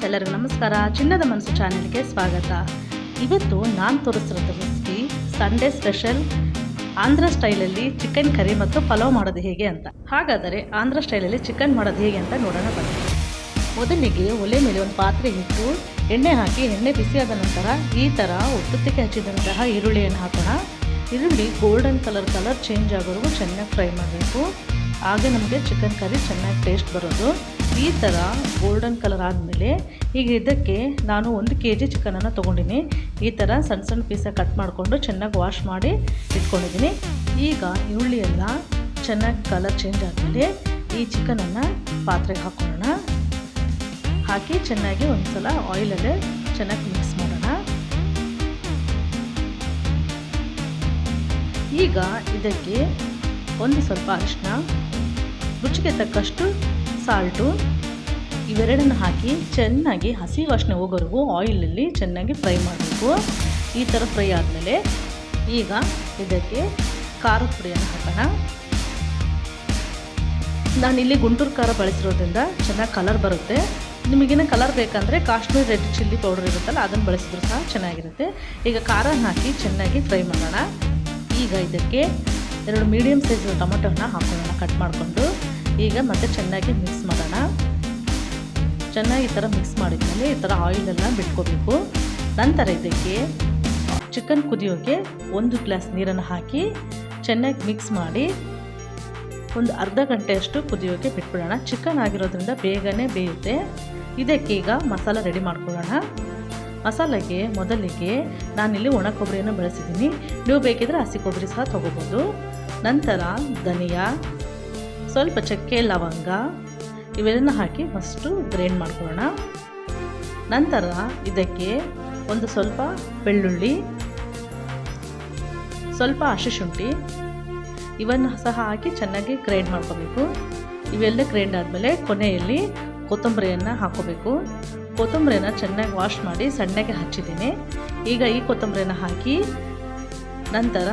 Friends, ಎಲ್ಲರಿಗೂ ನಮಸ್ಕಾರ. ಚಿನ್ನದ ಮನಸ್ಸು ಚಾನೆಲ್ಗೆ ಸ್ವಾಗತ. ಇವತ್ತು ನಾನು ತೋರಿಸ್ತಿರೋ ರೆಸಿಪಿ ಸಂಡೇ ಸ್ಪೆಷಲ್ ಆಂಧ್ರ ಸ್ಟೈಲಲ್ಲಿ ಚಿಕನ್ ಕರಿ ಮತ್ತು ಪಲಾವ್ ಮಾಡೋದು ಹೇಗೆ ಅಂತ. ಹಾಗಾದರೆ ಆಂಧ್ರ ಸ್ಟೈಲಲ್ಲಿ ಚಿಕನ್ ಮಾಡೋದು ಹೇಗೆ ಅಂತ ನೋಡೋಣ ಬನ್ನಿ. ಮೊದಲಿಗೆ ಒಲೆ ಮೇಲೆ ಒಂದು ಪಾತ್ರೆ ಇಟ್ಟು ಎಣ್ಣೆ ಹಾಕಿ ಎಣ್ಣೆ ಬಿಸಿಯಾದ ನಂತರ ಈ ಥರ ಉದ್ದಕ್ಕೆ ಹಚ್ಚಿದಂತಹ ಈರುಳ್ಳಿಯನ್ನು ಹಾಕೋಣ. ಈರುಳ್ಳಿ ಗೋಲ್ಡನ್ ಕಲರ್ ಚೇಂಜ್ ಆಗೋವರೆಗೂ ಚೆನ್ನಾಗಿ ಫ್ರೈ ಮಾಡಬೇಕು. ಹಾಗೆ ನಮಗೆ ಚಿಕನ್ ಕರಿ ಚೆನ್ನಾಗಿ ಟೇಸ್ಟ್ ಬರೋದು. ಈ ಥರ ಗೋಲ್ಡನ್ ಕಲರ್ ಆದಮೇಲೆ ಈಗ ಇದಕ್ಕೆ ನಾನು 1 kg ಚಿಕನನ್ನು ತೊಗೊಂಡಿನಿ. ಈ ಥರ ಸಣ್ಣ ಸಣ್ಣ ಪೀಸಾಗಿ ಕಟ್ ಮಾಡಿಕೊಂಡು ಚೆನ್ನಾಗಿ ವಾಶ್ ಮಾಡಿ ಇಟ್ಕೊಂಡಿದ್ದೀನಿ. ಈಗ ಈರುಳ್ಳಿ ಎಲ್ಲ ಚೆನ್ನಾಗಿ ಕಲರ್ ಚೇಂಜ್ ಆದಮೇಲೆ ಈ ಚಿಕನನ್ನು ಪಾತ್ರೆಗೆ ಹಾಕೊಳ್ಳೋಣ. ಹಾಕಿ ಚೆನ್ನಾಗಿ ಒಂದು ಸಲ ಆಯಿಲಲ್ಲೇ ಚೆನ್ನಾಗಿ ಮಿಕ್ಸ್ ಮಾಡೋಣ. ಈಗ ಇದಕ್ಕೆ ಒಂದು ಸ್ವಲ್ಪ ಅರಿಶಿನ, ರುಚಿಗೆ ತಕ್ಕಷ್ಟು ಸಾಲ್ಟು, ಇವೆರಡನ್ನು ಹಾಕಿ ಚೆನ್ನಾಗಿ ಹಸಿ ವಾಸನೆ ಹೋಗೋವರೆಗೂ ಆಯಿಲಲ್ಲಿ ಚೆನ್ನಾಗಿ ಫ್ರೈ ಮಾಡಬೇಕು. ಈ ಥರ ಫ್ರೈ ಆದಮೇಲೆ ಈಗ ಇದಕ್ಕೆ ಖಾರದ ಪುಡಿಯನ್ನು ಹಾಕೋಣ. ನಾನಿಲ್ಲಿ ಗುಂಟೂರು ಖಾರ ಬಳಸಿರೋದ್ರಿಂದ ಚೆನ್ನಾಗಿ ಕಲರ್ ಬರುತ್ತೆ. ನಿಮಗೇನು ಕಲರ್ ಬೇಕಂದರೆ ಕಾಶ್ಮೀರ್ ರೆಡ್ ಚಿಲ್ಲಿ ಪೌಡರ್ ಇರುತ್ತಲ್ಲ ಅದನ್ನು ಬಳಸಿದ್ರು ಸಹ ಚೆನ್ನಾಗಿರುತ್ತೆ. ಈಗ ಖಾರನ ಹಾಕಿ ಚೆನ್ನಾಗಿ ಫ್ರೈ ಮಾಡೋಣ. ಈಗ ಇದಕ್ಕೆ 2 ಮೀಡಿಯಮ್ ಸೈಜ್ ಟೊಮೆಟೊನ ಹಾಕೊಳ್ಳೋಣ ಕಟ್ ಮಾಡಿಕೊಂಡು. ಈಗ ಮತ್ತೆ ಚೆನ್ನಾಗಿ ಮಿಕ್ಸ್ ಮಾಡೋಣ. ಚೆನ್ನಾಗಿ ಈ ಥರ ಮಿಕ್ಸ್ ಮಾಡಿದ್ಮೇಲೆ ಈ ಥರ ಆಯಿಲೆಲ್ಲ ಬಿಟ್ಕೋಬೇಕು. ನಂತರ ಇದಕ್ಕೆ ಚಿಕನ್ ಕುದಿಯೋಕ್ಕೆ 1 ಗ್ಲಾಸ್ ನೀರನ್ನು ಹಾಕಿ ಚೆನ್ನಾಗಿ ಮಿಕ್ಸ್ ಮಾಡಿ ಒಂದು ಅರ್ಧ ಗಂಟೆಯಷ್ಟು ಕುದಿಯೋಕ್ಕೆ ಬಿಟ್ಬಿಡೋಣ. ಚಿಕನ್ ಆಗಿರೋದ್ರಿಂದ ಬೇಗನೆ ಬೇಯುತ್ತೆ. ಇದಕ್ಕೆ ಈಗ ಮಸಾಲ ರೆಡಿ ಮಾಡ್ಕೊಳ್ಳೋಣ. ಮಸಾಲೆಗೆ ಮೊದಲಿಗೆ ನಾನಿಲ್ಲಿ ಒಣ ಕೊಬ್ಬರಿಯನ್ನು ಬಳಸಿದ್ದೀನಿ. ನೀವು ಬೇಕಿದ್ರೆ ಹಸಿ ಕೊಬ್ಬರಿ ಸಹ ತೊಗೋಬೋದು. ನಂತರ ಧನಿಯಾ, ಸ್ವಲ್ಪ ಚಕ್ಕೆ, ಲವಂಗ ಇವೆಲ್ಲನ ಹಾಕಿ ಫಸ್ಟು ಗ್ರೈಂಡ್ ಮಾಡ್ಕೊಳ್ಳೋಣ. ನಂತರ ಇದಕ್ಕೆ ಒಂದು ಸ್ವಲ್ಪ ಬೆಳ್ಳುಳ್ಳಿ, ಸ್ವಲ್ಪ ಹಸಿ ಶುಂಠಿ ಇವನ್ನು ಸಹ ಹಾಕಿ ಚೆನ್ನಾಗಿ ಗ್ರೈಂಡ್ ಮಾಡ್ಕೋಬೇಕು. ಇವೆಲ್ಲ ಗ್ರೈಂಡ್ ಆದಮೇಲೆ ಕೊನೆಯಲ್ಲಿ ಕೊತ್ತಂಬರಿಯನ್ನು ಹಾಕೋಬೇಕು. ಕೊತ್ತಂಬರಿಯನ್ನು ಚೆನ್ನಾಗಿ ವಾಶ್ ಮಾಡಿ ಸಣ್ಣಗೆ ಹಚ್ಚಿದ್ದೀನಿ. ಈಗ ಈ ಕೊತ್ತಂಬರಿಯನ್ನು ಹಾಕಿ ನಂತರ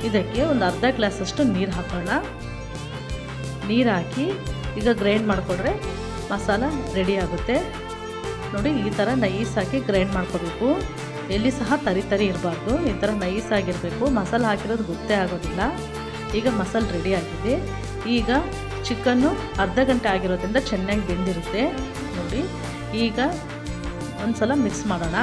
ಇದಕ್ಕೆ ಒಂದು ಅರ್ಧ ಗ್ಲಾಸಷ್ಟು ನೀರು ಹಾಕೋಣ. ನೀರು ಹಾಕಿ ಈಗ ಗ್ರೈಂಡ್ ಮಾಡಿಕೊಂಡ್ರೆ ಮಸಾಲ ರೆಡಿ ಆಗುತ್ತೆ. ನೋಡಿ, ಈ ಥರ ನೈಸ್ ಹಾಕಿ ಗ್ರೈಂಡ್ ಮಾಡ್ಕೋಬೇಕು. ಎಲ್ಲಿ ಸಹ ತರಿ ಇರಬಾರ್ದು. ಈ ಥರ ನೈಸ್ ಆಗಿರಬೇಕು. ಮಸಾಲ ಹಾಕಿರೋದು ಗೊತ್ತೇ ಆಗೋದಿಲ್ಲ. ಈಗ ಮಸಾಲೆ ರೆಡಿ ಆಗಿದೆ. ಈಗ ಚಿಕನ್ನು ಅರ್ಧ ಗಂಟೆ ಆಗಿರೋದ್ರಿಂದ ಚೆನ್ನಾಗಿ ಬೆಂದಿರುತ್ತೆ. ನೋಡಿ, ಈಗ ಒಂದು ಸಲ ಮಿಕ್ಸ್ ಮಾಡೋಣ.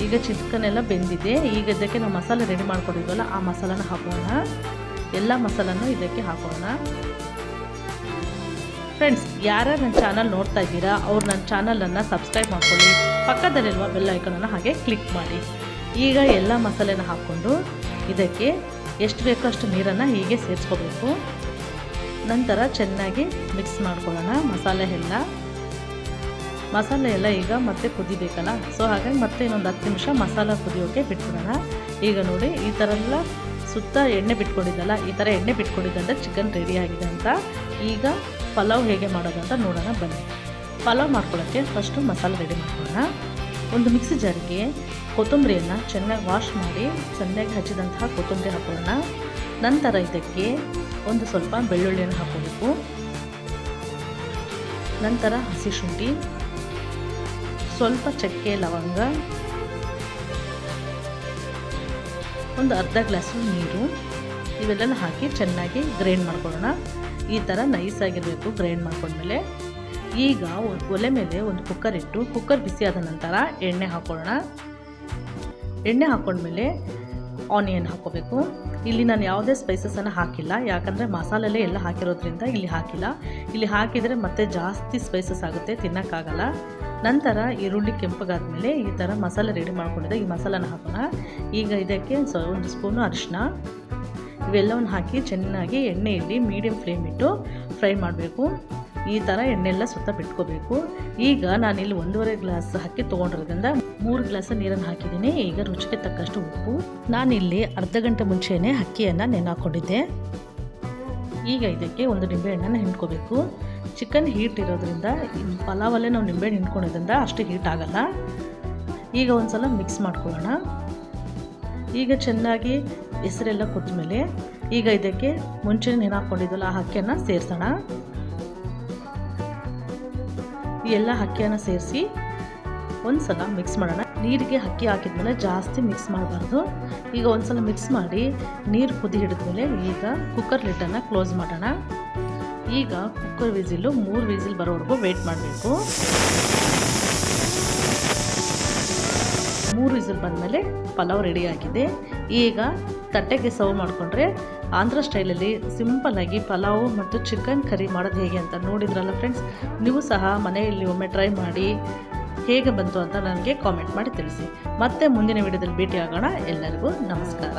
ಈಗ ಚಿಕನ್ ಎಲ್ಲ ಬೆಂದಿದೆ. ಈಗ ಇದಕ್ಕೆ ನಾವು ಮಸಾಲೆ ರೆಡಿ ಮಾಡ್ಕೊಂಡಿದ್ವಲ್ಲ ಆ ಮಸಾಲನ ಹಾಕೋಣ. ಎಲ್ಲ ಮಸಾಲನ್ನು ಇದಕ್ಕೆ ಹಾಕೋಣ. ಫ್ರೆಂಡ್ಸ್, ಯಾರ್ಯಾರು ನನ್ನ ಚಾನಲ್ ನೋಡ್ತಾ ಇದ್ದೀರಾ ಅವ್ರು ನನ್ನ ಚಾನಲನ್ನು ಸಬ್ಸ್ಕ್ರೈಬ್ ಮಾಡ್ಕೊಳ್ಳಿ. ಪಕ್ಕದಲ್ಲಿರುವ ಬೆಲ್ ಐಕನನ್ನು ಹಾಗೆ ಕ್ಲಿಕ್ ಮಾಡಿ. ಈಗ ಎಲ್ಲ ಮಸಾಲೆನ ಹಾಕ್ಕೊಂಡು ಇದಕ್ಕೆ ಎಷ್ಟು ಬೇಕೋ ಅಷ್ಟು ನೀರನ್ನು ಹೀಗೆ ಸೇರಿಸ್ಕೋಬೇಕು. ನಂತರ ಚೆನ್ನಾಗಿ ಮಿಕ್ಸ್ ಮಾಡ್ಕೊಳ್ಳೋಣ. ಮಸಾಲೆ ಎಲ್ಲ ಈಗ ಮತ್ತೆ ಕುದಿಬೇಕಲ್ಲ, ಸೊ ಹಾಗಾಗಿ ಮತ್ತೆ ಇನ್ನೊಂದು 10 ನಿಮಿಷ ಮಸಾಲ ಕುದಿಯೋಕ್ಕೆ ಬಿಟ್ಬಿಡೋಣ. ಈಗ ನೋಡಿ, ಈ ಥರ ಎಲ್ಲ ಸುತ್ತ ಎಣ್ಣೆ ಬಿಟ್ಕೊಂಡಿದ್ದಲ್ಲ, ಈ ಥರ ಎಣ್ಣೆ ಬಿಟ್ಕೊಂಡಿದ್ದಂದ್ರೆ ಚಿಕನ್ ರೆಡಿ ಆಗಿದೆ ಅಂತ. ಈಗ ಪಲಾವ್ ಹೇಗೆ ಮಾಡೋದು ಅಂತ ನೋಡೋಣ ಬನ್ನಿ. ಪಲಾವ್ ಮಾಡ್ಕೊಳ್ಳೋಕ್ಕೆ ಫಸ್ಟು ಮಸಾಲೆ ರೆಡಿ ಮಾಡ್ಕೊಳ್ಳೋಣ. ಒಂದು ಮಿಕ್ಸಿ ಜಾರಿಗೆ ಕೊತ್ತಂಬರಿಯನ್ನು ಚೆನ್ನಾಗಿ ವಾಶ್ ಮಾಡಿ ಸಣ್ಣಗೆ ಹಚ್ಚಿದಂತಹ ಕೊತ್ತಂಬರಿ ಹಾಕೊಳ್ಳೋಣ. ನಂತರ ಇದಕ್ಕೆ ಒಂದು ಸ್ವಲ್ಪ ಬೆಳ್ಳುಳ್ಳಿಯನ್ನು ಹಾಕೋಬೇಕು. ನಂತರ ಹಸಿ ಶುಂಠಿ, ಸ್ವಲ್ಪ ಚಕ್ಕೆ, ಲವಂಗ, ಒಂದು ಅರ್ಧ ಗ್ಲಾಸು ನೀರು ಇವೆಲ್ಲ ಹಾಕಿ ಚೆನ್ನಾಗಿ ಗ್ರೈಂಡ್ ಮಾಡ್ಕೊಳ್ಳೋಣ. ಈ ಥರ ನೈಸ್ ಆಗಿರಬೇಕು ಗ್ರೈಂಡ್ ಮಾಡ್ಕೊಂಡ್ಮೇಲೆ. ಈಗ ಒಲೆ ಮೇಲೆ ಒಂದು ಕುಕ್ಕರ್ ಇಟ್ಟು ಕುಕ್ಕರ್ ಬಿಸಿಯಾದ ನಂತರ ಎಣ್ಣೆ ಹಾಕೊಳ್ಳೋಣ. ಎಣ್ಣೆ ಹಾಕ್ಕೊಂಡ್ಮೇಲೆ ಆನಿಯನ್ ಹಾಕೋಬೇಕು. ಇಲ್ಲಿ ನಾನು ಯಾವುದೇ ಸ್ಪೈಸಸನ್ನು ಹಾಕಿಲ್ಲ, ಯಾಕಂದರೆ ಮಸಾಲೆಲ್ಲೇ ಎಲ್ಲ ಹಾಕಿರೋದ್ರಿಂದ ಇಲ್ಲಿ ಹಾಕಿಲ್ಲ. ಇಲ್ಲಿ ಹಾಕಿದರೆ ಮತ್ತೆ ಜಾಸ್ತಿ ಸ್ಪೈಸಸ್ ಆಗುತ್ತೆ, ತಿನ್ನೋಕ್ಕಾಗಲ್ಲ. ನಂತರ ಈರುಳ್ಳಿ ಕೆಂಪಗಾದ್ಮೇಲೆ ಈ ಥರ ಮಸಾಲೆ ರೆಡಿ ಮಾಡ್ಕೊಂಡಿದ್ದೆ ಈ ಮಸಾಲನ ಹಾಕೋಣ. ಈಗ ಇದಕ್ಕೆ 1 ಸ್ಪೂನು ಅರಿಶಿನ ಇವೆಲ್ಲವನ್ನು ಹಾಕಿ ಚೆನ್ನಾಗಿ ಎಣ್ಣೆಯಲ್ಲಿ ಮೀಡಿಯಮ್ ಫ್ಲೇಮ್ ಇಟ್ಟು ಫ್ರೈ ಮಾಡಬೇಕು. ಈ ಥರ ಎಣ್ಣೆಲ್ಲ ಸುತ್ತ ಬಿಟ್ಕೋಬೇಕು. ಈಗ ನಾನಿಲ್ಲಿ 1.5 ಗ್ಲಾಸ್ ಅಕ್ಕಿ ತೊಗೊಂಡಿರೋದ್ರಿಂದ 3 ಗ್ಲಾಸ್ ನೀರನ್ನು ಹಾಕಿದ್ದೀನಿ. ಈಗ ರುಚಿಗೆ ತಕ್ಕಷ್ಟು ಉಪ್ಪು. ನಾನಿಲ್ಲಿ ಅರ್ಧ ಗಂಟೆ ಮುಂಚೆನೇ ಅಕ್ಕಿಯನ್ನು ನೆನೆಹಾಕ್ಕೊಂಡಿದ್ದೆ. ಈಗ ಇದಕ್ಕೆ ಒಂದು ನಿಂಬೆಹಣ್ಣನ್ನು ಹಿಂಡ್ಕೋಬೇಕು. ಚಿಕನ್ ಹೀಟ್ ಇರೋದ್ರಿಂದ ಪಲಾವಲ್ಲೇ ನಾವು ನಿಂಬೆಹಣ್ಣು ಹಿಂಡ್ಕೊಂಡಿದ್ರಿಂದ ಅಷ್ಟು ಹೀಟ್ ಆಗಲ್ಲ. ಈಗ ಒಂದು ಸಲ ಮಿಕ್ಸ್ ಮಾಡ್ಕೊಳ್ಳೋಣ. ಈಗ ಚೆನ್ನಾಗಿ ಹೆಸರೆಲ್ಲ ಕುದ್ಮೇಲೆ ಈಗ ಇದಕ್ಕೆ ಮುಂಚೆ ನೆನೆ ಹಾಕ್ಕೊಂಡಿದ್ವಲ್ಲ ಆ ಅಕ್ಕಿಯನ್ನು ಸೇರಿಸೋಣ. ಈ ಎಲ್ಲ ಅಕ್ಕಿಯನ್ನು ಸೇರಿಸಿ ಒಂದು ಸಲ ಮಿಕ್ಸ್ ಮಾಡೋಣ. ನೀರಿಗೆ ಅಕ್ಕಿ ಹಾಕಿದ್ಮೇಲೆ ಜಾಸ್ತಿ ಮಿಕ್ಸ್ ಮಾಡಬಾರ್ದು. ಈಗ ಒಂದು ಸಲ ಮಿಕ್ಸ್ ಮಾಡಿ ನೀರು ಕುದಿ ಹಿಡಿದ್ಮೇಲೆ ಈಗ ಕುಕ್ಕರ್ ಲಿಡ್ಡನ್ನು ಕ್ಲೋಸ್ ಮಾಡೋಣ. ಈಗ ಕುಕ್ಕರ್ ವಿಸಿಲು 3 ವಿಸಿಲ್ ಬರೋವರೆಗೂ ವೆಯ್ಟ್ ಮಾಡಬೇಕು. 3 ವಿಸಿಲ್ ಬಂದಮೇಲೆ ಪಲಾವ್ ರೆಡಿಯಾಗಿದೆ. ಈಗ ತಟ್ಟೆಗೆ ಸರ್ವ್ ಮಾಡಿಕೊಂಡ್ರೆ ಆಂಧ್ರ ಸ್ಟೈಲಲ್ಲಿ ಸಿಂಪಲ್ಲಾಗಿ ಪಲಾವು ಮತ್ತು ಚಿಕನ್ ಕರಿ ಮಾಡೋದು ಹೇಗೆ ಅಂತ ನೋಡಿದ್ರಲ್ಲ ಫ್ರೆಂಡ್ಸ್. ನೀವು ಸಹ ಮನೆಯಲ್ಲಿ ಒಮ್ಮೆ ಟ್ರೈ ಮಾಡಿ ಹೇಗೆ ಬಂತು ಅಂತ ನನಗೆ ಕಾಮೆಂಟ್ ಮಾಡಿ ತಿಳಿಸಿ. ಮತ್ತೆ ಮುಂದಿನ ವಿಡಿಯೋದಲ್ಲಿ ಭೇಟಿ ಆಗೋಣ. ಎಲ್ಲರಿಗೂ ನಮಸ್ಕಾರ.